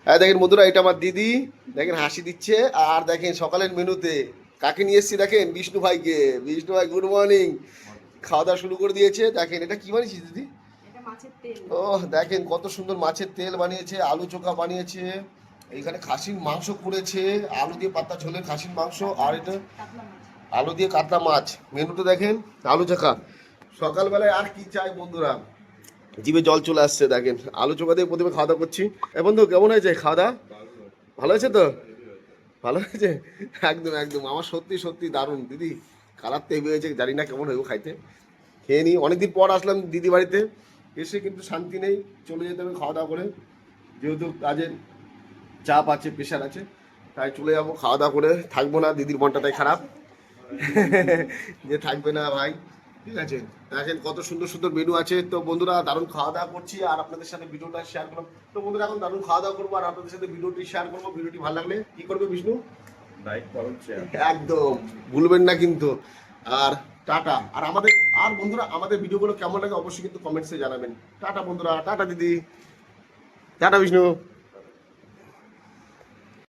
দেখেন বন্ধুরা, এটা আমার দিদি, দেখেন হাসি দিচ্ছে। আর দেখেন সকালের মেনুতে কাকে নিয়ে এসছি, দেখেন বিষ্ণু ভাইকে। বিষ্ণু ভাই গুড মর্নিং। খাওয়া দাওয়া শুরু করে দিয়েছে। দেখেন এটা কি বানিয়েছিস দিদি? ও দেখেন কত সুন্দর মাছের তেল বানিয়েছে, আলু চোখা বানিয়েছে, এইখানে খাসির মাংস করেছে, আলু দিয়ে পাতা ঝোলের খাসির মাংস, আর এটা আলু দিয়ে কাতলা মাছ। মেনুটা দেখেন, আলু চোখা। সকালবেলায় আর কি চাই বন্ধুরা, জিভে জল চলে আসছে। দেখেন আলু চোখা দিয়ে প্রথমে খাওয়া দাওয়া করছি। বন্ধু কেমন হয়েছে খাওয়া দাওয়া? ভালো হয়েছে তো? ভালো হয়েছে। একদম একদম, আমার সত্যি সত্যি দারুণ দিদি। কালার তো হেভি হয়েছে, জানি না কেমন হইব খাইতে। খেয়ে নিই, অনেকদিন পর আসলাম দিদি বাড়িতে, এসে কিন্তু শান্তি নেই। চলে যেতে হবে খাওয়া দাওয়া করে, যেহেতু কাজের চাপ আছে, প্রেশার আছে, তাই চলে যাবো। খাওয়া দাওয়া করে থাকবো না, দিদির মনটা তাই খারাপ যে থাকবে না ভাই। ঠিক আছে, দেখেন কত সুন্দর সুন্দর মেনু আছে। তো বন্ধুরা দারুণ খাওয়া দাওয়া করছি আর আপনাদের সাথে ভিডিওটা শেয়ার করলাম। তো বন্ধুরা এখন দারুণ খাওয়া দাওয়া করবো আর আপনাদের সাথে ভিডিওটি শেয়ার করবো। ভিডিওটি ভালো লাগলে কি করবে বিষ্ণু? লাইক করুন, শেয়ার। একদম ভুলবেন না কিন্তু। আর টাটা। আর আমাদের, আর বন্ধুরা আমাদের ভিডিওগুলো কেমন লাগে অবশ্যই কিন্তু কমেন্টসে জানাবেন। টাটা বন্ধুরা, টাটা দিদি, টাটা বিষ্ণু।